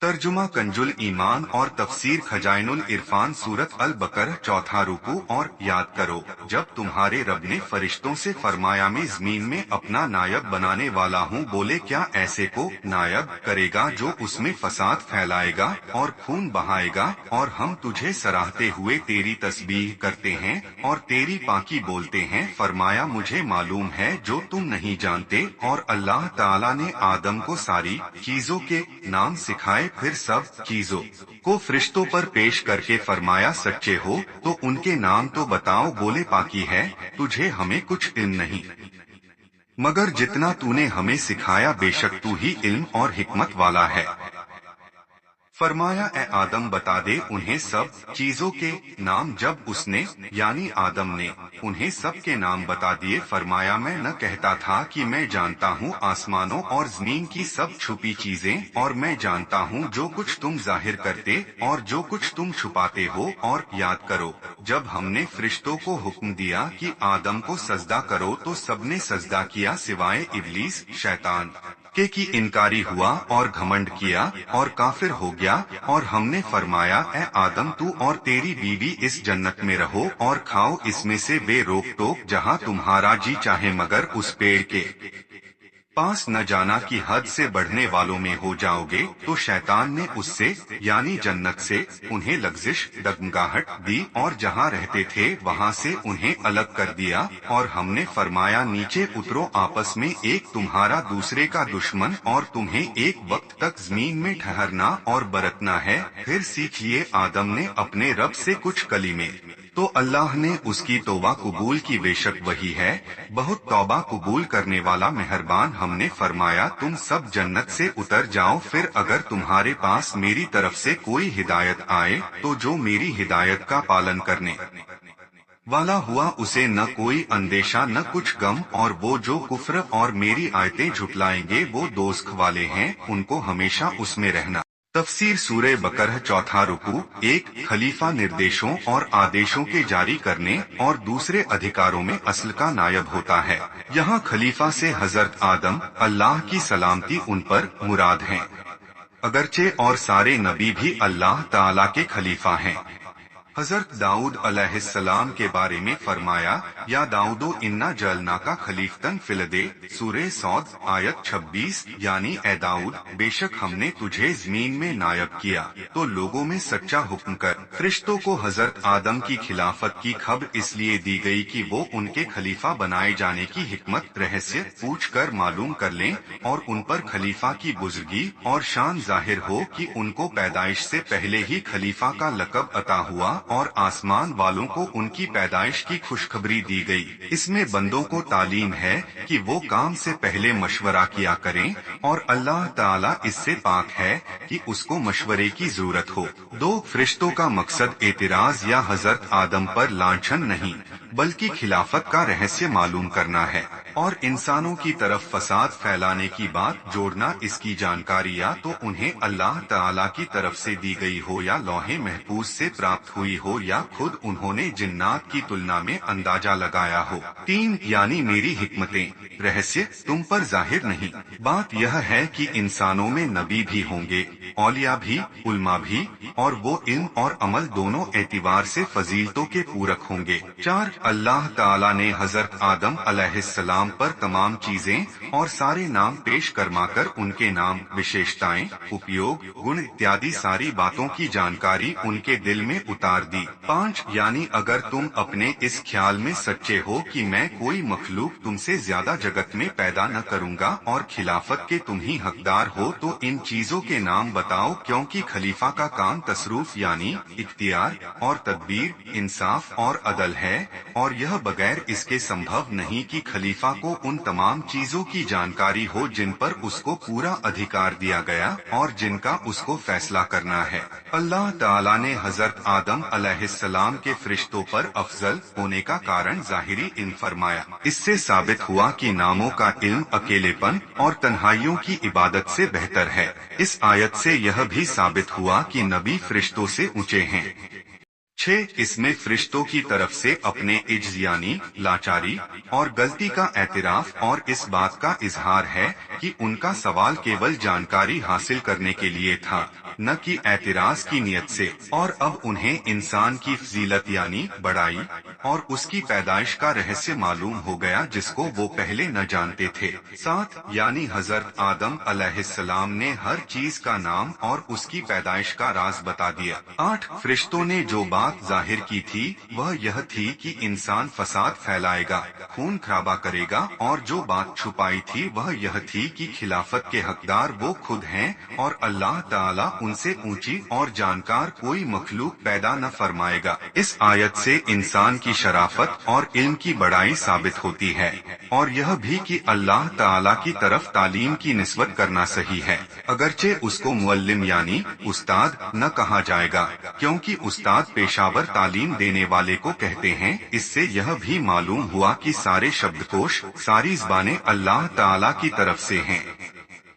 तर्जुमा कंजुल ईमान और तफसीर खजाइनुल इरफान सूरत अल बकरह चौथा रुकू। और याद करो जब तुम्हारे रब ने फरिश्तों से फरमाया मैं जमीन में अपना नायब बनाने वाला हूँ, बोले क्या ऐसे को नायब करेगा जो उसमें फसाद फैलाएगा और खून बहाएगा, और हम तुझे सराहते हुए तेरी तस्बीह करते हैं और तेरी पाकी बोलते हैं। फरमाया मुझे मालूम है जो तुम नहीं जानते। और अल्लाह ताला ने आदम को सारी चीजों के नाम सिखाए, फिर सब चीजों को फरिश्तों पर पेश करके फरमाया सच्चे हो तो उनके नाम तो बताओ। बोले पाकी है तुझे हमें कुछ इल्म नहीं मगर जितना तूने हमें सिखाया, बेशक तू ही इल्म और हिकमत वाला है। फरमाया ए आदम बता दे उन्हें सब चीजों के नाम। जब उसने यानी आदम ने उन्हें सब के नाम बता दिए, फरमाया मैं न कहता था कि मैं जानता हूँ आसमानों और जमीन की सब छुपी चीजें, और मैं जानता हूँ जो कुछ तुम जाहिर करते और जो कुछ तुम छुपाते हो। और याद करो जब हमने फरिश्तों को हुक्म दिया कि आदम को सजदा करो तो सबने सजदा किया सिवाय इब्लीस शैतान के की इनकारी हुआ और घमंड किया और काफिर हो गया। और हमने फरमाया ए आदम तू और तेरी बीवी इस जन्नत में रहो और खाओ इसमें से बे रोक टोक जहाँ तुम्हारा जी चाहे, मगर उस पेड़ के पास न जाना कि हद से बढ़ने वालों में हो जाओगे। तो शैतान ने उससे यानी जन्नत से उन्हें लग्जिश डगमगाहट दी और जहाँ रहते थे वहाँ से उन्हें अलग कर दिया। और हमने फरमाया नीचे उतरो, आपस में एक तुम्हारा दूसरे का दुश्मन, और तुम्हें एक वक्त तक जमीन में ठहरना और बरतना है। फिर सीखिए आदम ने अपने रब से कुछ कलीमे, तो अल्लाह ने उसकी तौबा कबूल की, बेशक वही है बहुत तौबा कबूल करने वाला मेहरबान। हमने फरमाया तुम सब जन्नत से उतर जाओ, फिर अगर तुम्हारे पास मेरी तरफ से कोई हिदायत आए तो जो मेरी हिदायत का पालन करने वाला हुआ उसे न कोई अंदेशा न कुछ गम, और वो जो कुफ्र और मेरी आयतें झुटलाएंगे वो दोज़ख वाले हैं, उनको हमेशा उसमें रहना। तफसीर सूरे बकरह चौथा रुकू। एक खलीफा निर्देशों और आदेशों के जारी करने और दूसरे अधिकारों में असल का नायब होता है। यहाँ खलीफा से हजरत आदम अल्लाह की सलामती उन पर मुराद हैं, अगरचे और सारे नबी भी अल्लाह ताला के खलीफा हैं। हजरत दाऊद अलैहिस्सलाम के बारे में फरमाया या दाऊदो इन्ना जलना का खलीफतन फिलदे, सूरे सौद आयत 26, यानी ए दाऊद बेशक हमने तुझे जमीन में नायब किया तो लोगों में सच्चा हुक्म कर। फरिश्तों को हजरत आदम की खिलाफत की खबर इसलिए दी गई कि वो उनके खलीफा बनाए जाने की हिकमत रहस्य पूछ कर मालूम कर लें और उन पर खलीफा की बुजुर्गी और शान जाहिर हो कि उनको पैदाइश से पहले ही खलीफा का लक़ब अता हुआ और आसमान वालों को उनकी पैदाइश की खुशखबरी दी गई। इसमें बंदों को तालीम है कि वो काम से पहले मशवरा किया करें और अल्लाह ताला इससे पाक है कि उसको मशवरे की जरूरत हो। दो फरिश्तों का मकसद एतराज या हजरत आदम पर लांछन नहीं बल्कि खिलाफत का रहस्य मालूम करना है और इंसानों की तरफ फसाद फैलाने की बात जोड़ना। इसकी जानकारी या तो उन्हें अल्लाह ताला की तरफ से दी गई हो या लौहे महफूज से प्राप्त हुई हो या खुद उन्होंने जिन्नात की तुलना में अंदाजा लगाया हो। तीन यानी मेरी हिकमतें रहस्य तुम पर जाहिर नहीं। बात यह है कि इंसानों में नबी भी होंगे, औलिया भी, उल्मा भी, और वो इल्म और अमल दोनों एतिबार से फजीलतों के पूरक होंगे। चार अल्लाह ताला ने हजरत आदम अलैहिस्सलाम पर तमाम चीजें और सारे नाम पेश करमाकर उनके नाम, विशेषताएं, उपयोग, गुण इत्यादि सारी बातों की जानकारी उनके दिल में उतार दी। पाँच यानी अगर तुम अपने इस ख्याल में सच्चे हो कि मैं कोई मखलूक तुमसे ज्यादा जगत में पैदा न करूंगा और खिलाफत के तुम ही हकदार हो तो इन चीजों के नाम बताओ, क्योंकि खलीफा का काम तसरूफ यानी इख्तियार और तदबीर, इंसाफ और अदल है और यह बगैर इसके संभव नहीं कि खलीफा को उन तमाम चीजों की जानकारी हो जिन पर उसको पूरा अधिकार दिया गया और जिनका उसको फैसला करना है। अल्लाह ताला ने हजरत आदम अलैहिस्सलाम के फरिश्तों पर अफजल होने का कारण जाहिरी इल्म फरमाया। इससे साबित हुआ कि नामों का इल्म अकेलेपन और तन्हाइयों की इबादत से बेहतर है। इस आयत से यह भी साबित हुआ कि नबी फरिश्तों से ऊंचे हैं। 6 इसमें फरिश्तों की तरफ से अपने इज्ज यानी लाचारी और गलती का एतराफ और इस बात का इजहार है कि उनका सवाल केवल जानकारी हासिल करने के लिए था, न कि एतराज की नियत से। और अब उन्हें इंसान की फजीलत यानी बड़ाई और उसकी पैदाइश का रहस्य मालूम हो गया जिसको वो पहले न जानते थे। 7 यानी हजरत आदम अलैहिस्सलाम ने हर चीज का नाम और उसकी पैदाइश का राज बता दिया। 8 फरिश्तों ने जो बात जाहिर की थी वह यह थी कि इंसान फसाद फैलाएगा, खून खराबा करेगा, और जो बात छुपाई थी वह यह थी कि खिलाफत के हकदार वो खुद हैं और अल्लाह ताला उनसे ऊंची और जानकार कोई मखलूक पैदा न फरमाएगा। इस आयत से इंसान की शराफत और इल्म की बड़ाई साबित होती है, और यह भी कि अल्लाह ताला की तरफ तालीम की निस्बत करना सही है, अगरचे उसको मुअल्लिम यानी उस्ताद न कहा जाएगा, क्योंकि उस्ताद पेशावर तालीम देने वाले को कहते हैं। इससे यह भी मालूम हुआ कि सारे शब्दकोश, सारी ज़बानें अल्लाह ताला की तरफ से हैं।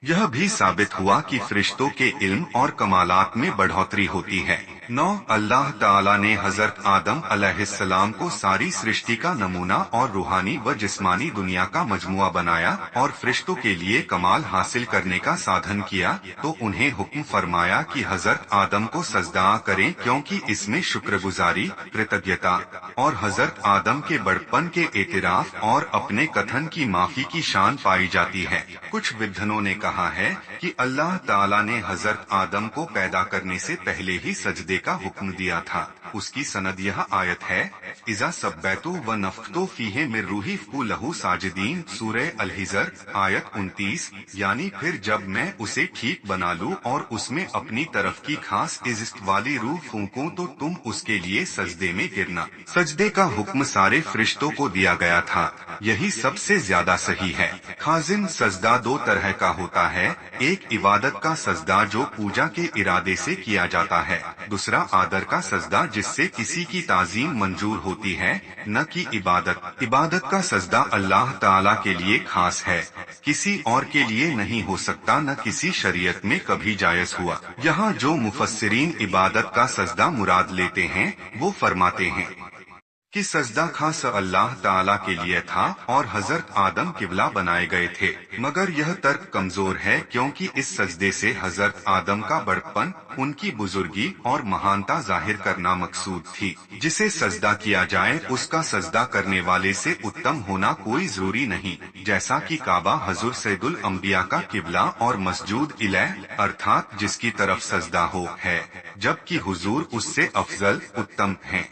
यह भी साबित हुआ कि फरिश्तों के इल्म और कमालात में बढ़ोतरी होती है। 9 अल्लाह ताला ने हजरत आदम अलैहिस्सलाम को सारी सृष्टि का नमूना और रूहानी व जिस्मानी दुनिया का मजमुआ बनाया और फरिश्तों के लिए कमाल हासिल करने का साधन किया, तो उन्हें हुक्म फरमाया कि हजरत आदम को सजदा करें, क्योंकि इसमें शुक्रगुजारी, कृतज्ञता और हजरत आदम के बड़पन के एतराफ और अपने कथन की माफी की शान पाई जाती है। कुछ विद्वानों ने कहा है कि अल्लाह ताला ने हजरत आदम को पैदा करने से पहले ही सजदे का हुक्म दिया था। उसकी सनद यह आयत है, इज़ा सब्बैतु व नफ़ख्तु फीहे मिर रूही लहू साजिदीन, सूरह अल-हिजर आयत 29, यानी फिर जब मैं उसे ठीक बना लूं और उसमें अपनी तरफ की खास इज़्ज़त वाली रूह फूंकूं तो तुम उसके लिए सजदे में गिरना। सजदे का हुक्म सारे फरिश्तों को दिया गया था, यही सबसे ज्यादा सही है। खाजिन सजदा 2 तरह का होता है, एक इबादत का सजदा जो पूजा के इरादे से किया जाता है, दूसरा आदर का सजदा जिससे किसी की ताजीम मंजूर होती है, न कि इबादत। इबादत का सजदा अल्लाह ताला के लिए खास है, किसी और के लिए नहीं हो सकता, न किसी शरीयत में कभी जायज हुआ। यहाँ जो मुफस्सिरीन इबादत का सजदा मुराद लेते हैं वो फरमाते हैं कि सजदा खास अल्लाह ताला के लिए था और हजरत आदम किबला बनाए गए थे, मगर यह तर्क कमजोर है, क्योंकि इस सजदे से हजरत आदम का बड़पन, उनकी बुजुर्गी और महानता जाहिर करना मकसूद थी। जिसे सजदा किया जाए उसका सजदा करने वाले से उत्तम होना कोई जरूरी नहीं, जैसा कि काबा हजूर सैयदुल अंबिया का किबला और मस्जूद इलैह अर्थात जिसकी तरफ सजदा हो है, जबकि हुजूर उससे अफजल उत्तम हैं।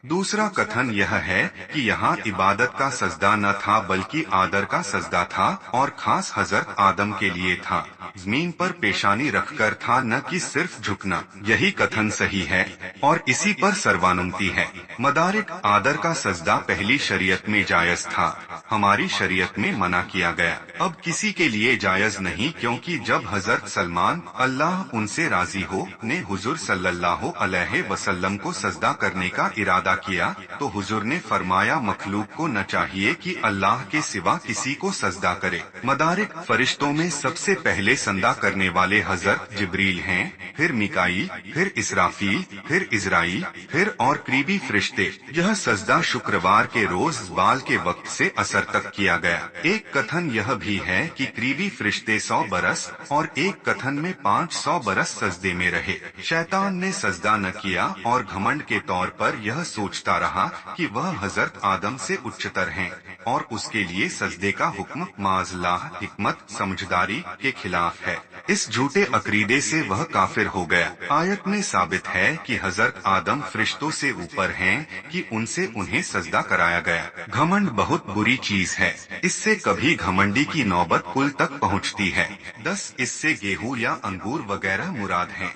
दूसरा कथन यह है कि यहाँ इबादत का सजदा न था बल्कि आदर का सजदा था और खास हजरत आदम के लिए था, जमीन पर पेशानी रखकर था, न कि सिर्फ झुकना। यही कथन सही है और इसी पर सर्वानुमति है। मदारिक आदर का सजदा पहली शरीयत में जायज था, हमारी शरीयत में मना किया गया। अब किसी के लिए जायज नहीं, क्योंकि जब हजरत सलमान अल्लाह उनसे राजी हो ने हुजूर सल्लल्लाहु अलैहि वसल्लम को सजदा करने का इरादा किया, तो हुजूर ने फरमाया मखलूक को न चाहिए कि अल्लाह के सिवा किसी को सजदा करे। मदारिक फरिश्तों में सबसे पहले सजदा करने वाले हजरत जिब्रील हैं, फिर मिकाईल, फिर इसराफील, फिर इजराइल, फिर और करीबी फरिश्ते। यह सजदा शुक्रवार के रोज बाल के वक्त से असर तक किया गया। एक कथन यह भी है कि करीबी फरिश्ते 100 बरस और एक कथन में 500 बरस सजदे में रहे। शैतान ने सजदा न किया और घमंड के तौर पर यह सोचता रहा कि वह हजरत आदम से उच्चतर हैं और उसके लिए सजदे का हुक्म माज़ल्लाह हिकमत समझदारी के खिलाफ है। इस झूठे अकीदे से वह काफिर हो गया। आयत में साबित है कि हजरत आदम फरिश्तों से ऊपर हैं कि उनसे उन्हें सजदा कराया गया। घमंड बहुत बुरी चीज है, इससे कभी घमंडी की नौबत कुल तक पहुंचती है। 10 इससे गेहूं या अंगूर वगैरह मुराद हैं।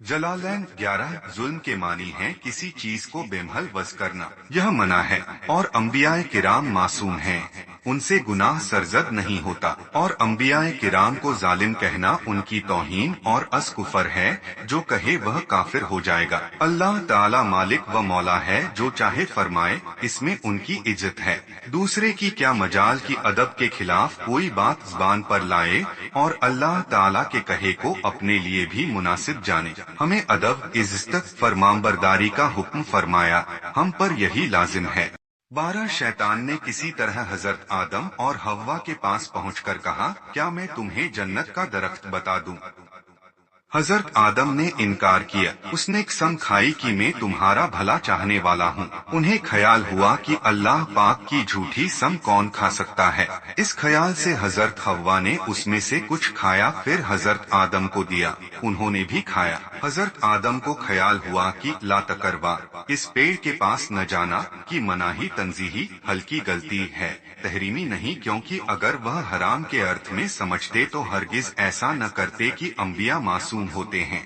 जलालैन 11 जुल्म के मानी है किसी चीज को बेमहल वस करना, यह मना है और अंबियाए किराम मासूम हैं। ان سے گناہ سرزد نہیں ہوتا، اور انبیاء کرام کو ظالم کہنا ان کی توہین اور از کفر ہے، جو کہے وہ کافر ہو جائے گا۔ اللہ تعالی مالک و مولا ہے، جو چاہے فرمائے، اس میں ان کی عزت ہے۔ دوسرے کی کیا مجال کی ادب کے خلاف کوئی بات زبان پر لائے اور اللہ تعالی کے کہے کو اپنے لیے بھی مناسب جانے۔ ہمیں ادب، عزت، فرمانبرداری کا حکم فرمایا، ہم پر یہی لازم ہے۔ 12 شیطان نے کسی طرح حضرت آدم اور حوا کے پاس پہنچ کر کہا، کیا میں تمہیں جنت کا درخت بتا دوں؟ حضرت آدم نے انکار کیا۔ اس نے قسم کھائی کہ میں تمہارا بھلا چاہنے والا ہوں۔ انہیں خیال ہوا کہ اللہ پاک کی جھوٹی سم کون کھا سکتا ہے۔ اس خیال سے حضرت حوا نے اس میں سے کچھ کھایا، پھر حضرت آدم کو دیا، انہوں نے بھی کھایا۔ حضرت آدم کو خیال ہوا کہ لا تقربا، اس پیڑ کے پاس نہ جانا کی مناہی تنزیہی ہلکی غلطی ہے، تحریمی نہیں، کیونکہ اگر وہ حرام کے ارتھ میں سمجھتے تو ہرگز ایسا نہ کرتے کہ انبیاء معصوم ہوتے ہیں۔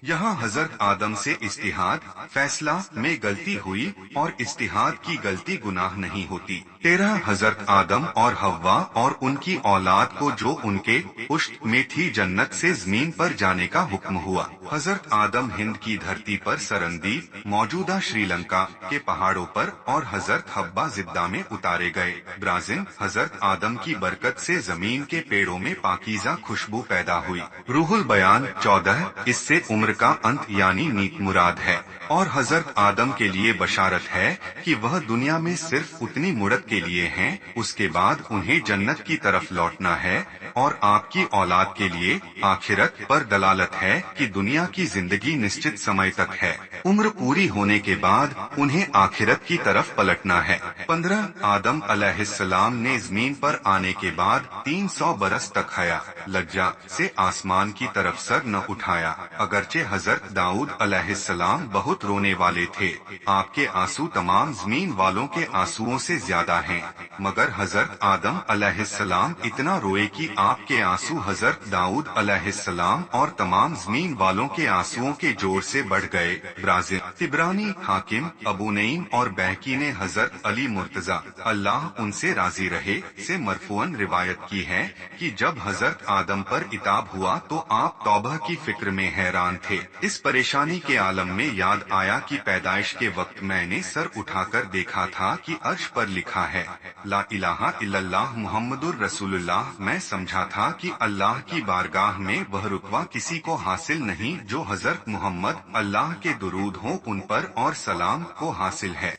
یہاں حضرت آدم سے اجتہاد، فیصلہ میں غلطی ہوئی، اور اجتہاد کی غلطی گناہ نہیں ہوتی۔ 13 حضرت آدم اور حوا اور ان کی اولاد کو جو ان کے پشت میں تھی جنت سے زمین پر جانے کا حکم ہوا۔ حضرت آدم ہند کی دھرتی پر سرندی، موجودہ شری لنکا کے پہاڑوں پر، اور حضرت حوا زدہ میں اتارے گئے۔ برازن، حضرت آدم کی برکت سے زمین کے پیڑوں میں پاکیزہ خوشبو پیدا ہوئی۔ روح البیان 14، اس سے عمر کا انت یعنی نیک مراد ہے، اور حضرت آدم کے لیے بشارت ہے کہ وہ دنیا میں صرف اتنی مدت کے لیے ہیں، اس کے بعد انہیں جنت کی طرف لوٹنا ہے، اور آپ کی اولاد کے لیے آخرت پر دلالت ہے کہ دنیا کی زندگی نشچت سمے تک ہے، عمر پوری ہونے کے بعد انہیں آخرت کی طرف پلٹنا ہے۔ 15 آدم علیہ السلام نے زمین پر آنے کے بعد 300 برس تک حیا، لجا سے آسمان کی طرف سر نہ اٹھایا، اگرچہ حضرت داؤد علیہ السلام بہت رونے والے تھے، آپ کے آنسو تمام زمین والوں کے آنسوؤں سے زیادہ ہیں، مگر حضرت آدم علیہ السلام اتنا روئے کہ آپ کے آنسو حضرت داؤد علیہ السلام اور تمام زمین والوں کے آنسوؤں کے جوڑ سے بڑھ گئے۔ برازن، طبرانی، حاکم، ابو نعیم اور بہقی نے حضرت علی مرتضی اللہ ان سے راضی رہے سے مرفوعاً روایت کی ہے کہ جب حضرت آدم پر عتاب ہوا تو آپ توبہ کی فکر میں حیران تھے۔ اس پریشانی کے عالم میں یاد آیا کہ پیدائش کے وقت میں نے سر اٹھا کر دیکھا تھا کہ عرش پر لکھا ہے لا الہ الا اللہ محمد الرسول اللہ۔ میں سمجھا تھا کہ اللہ کی بارگاہ میں وہ رتبہ کسی کو حاصل نہیں جو حضرت محمد، اللہ کے درود ہوں ان پر اور سلام، کو حاصل ہے،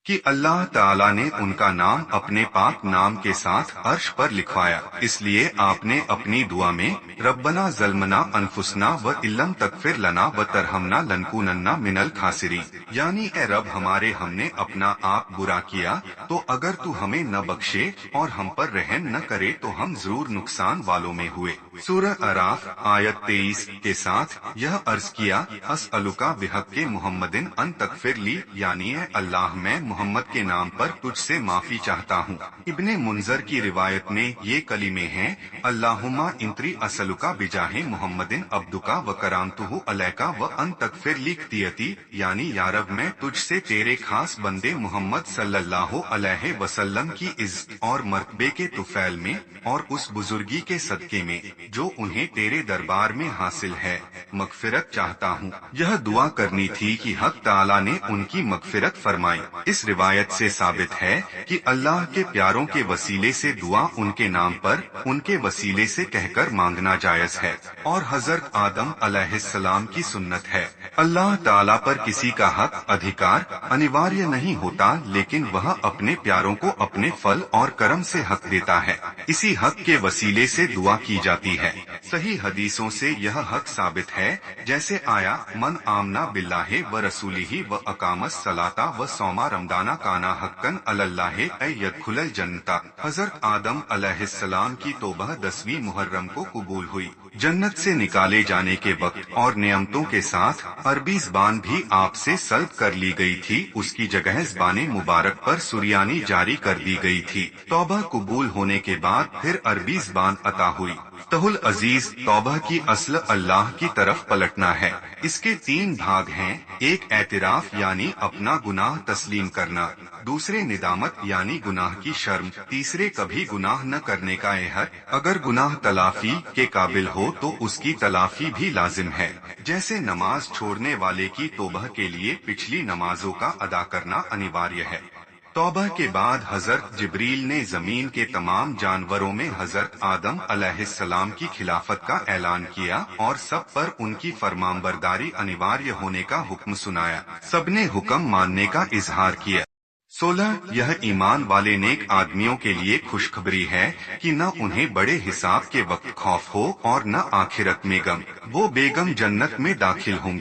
کہ اللہ تعالیٰ نے ان کا نام اپنے پاک نام کے ساتھ عرش پر لکھوایا۔ اس لیے آپ نے اپنی دعا میں ربنا ظلمنا انفسنا و ان تغفر لنا و ترحمنا لنکونن من الخاسرین، یعنی اے رب ہمارے، ہم نے اپنا آپ برا کیا، تو اگر تو ہمیں نہ بخشے اور ہم پر رحم نہ کرے تو ہم ضرور نقصان والوں میں ہوئے۔ سورہ اعراف آیت 23 کے ساتھ یہ عرض کیا، اسألک بحق محمدن ان تغفر لی، یعنی اے اللہ میں محمد کے نام پر تجھ سے معافی چاہتا ہوں۔ ابن منذر کی روایت میں یہ کلمے ہیں، اللہم انتری اسألک بجاہ محمدن عبدک و کرامتہ علیک و ان تغفر لی خطیئتی، یعنی یا رب میں تجھ سے تیرے خاص بندے محمد صلی اللہ علیہ وسلم کی عزت اور مرتبے کے طفیل میں اور اس بزرگی کے صدقے میں جو انہیں تیرے دربار میں حاصل ہے، مغفرت چاہتا ہوں۔ یہ دعا کرنی تھی کہ حق تعالیٰ نے ان کی مغفرت فرمائی۔ اس روایت سے ثابت ہے کہ اللہ کے پیاروں کے وسیلے سے دعا ان کے نام پر، ان کے وسیلے سے کہہ کر مانگنا جائز ہے، اور حضرت آدم علیہ السلام کی سنت ہے۔ اللہ تعالیٰ پر کسی کا حق ادھیکار انیواریہ نہیں ہوتا، لیکن وہ اپنے پیاروں کو اپنے فضل اور کرم سے حق دیتا ہے، اسی حق کے وسیلے سے دعا کی جاتی ہے۔ صحیح حدیثوں سے یہ حق ثابت ہے، جیسے آیا من آمنا باللہ و رسولہ و اقام الصلاۃ و صوم رمضان کانا حقا علی اللہ ان یدخل الجنۃ۔ حضرت آدم علیہ السلام کی توبہ 10ویں محرم کو قبول ہوئی۔ جنت سے نکالے جانے کے وقت اور نعمتوں کے ساتھ عربی زبان بھی آپ سے سلب کر لی گئی تھی، اس کی جگہ زبان مبارک پر سریانی جاری کر دی گئی تھی۔ توبہ قبول ہونے کے بعد پھر عربی زبان عطا ہوئی۔ تہ العزیز، توبہ کی اصل اللہ کی طرف پلٹنا ہے۔ اس کے 3 بھاگ ہیں، ایک اعتراف یعنی اپنا گناہ تسلیم کرنا، दूसरे निदामत यानी गुनाह की शर्म, तीसरे कभी गुनाह न करने का एहद। अगर गुनाह तलाफी के काबिल हो तो उसकी तलाफी भी लाजिम है, जैसे नमाज छोड़ने वाले की तौबह के लिए पिछली नमाजों का अदा करना अनिवार्य है। तौबह के बाद हजरत जिब्रील ने जमीन के तमाम जानवरों में हजरत आदम अलैहिस्सलाम की खिलाफत का ऐलान किया और सब पर उनकी फरमानबरदारी अनिवार्य होने का हुक्म सुनाया। सबने हुक्म मानने का इजहार किया। 16 यह ईमान वाले नेक आदमियों के लिए खुशखबरी है कि न उन्हें बड़े हिसाब के वक्त खौफ हो और न आखिरत में गम। वो बेगम जन्नत में दाखिल होंगे।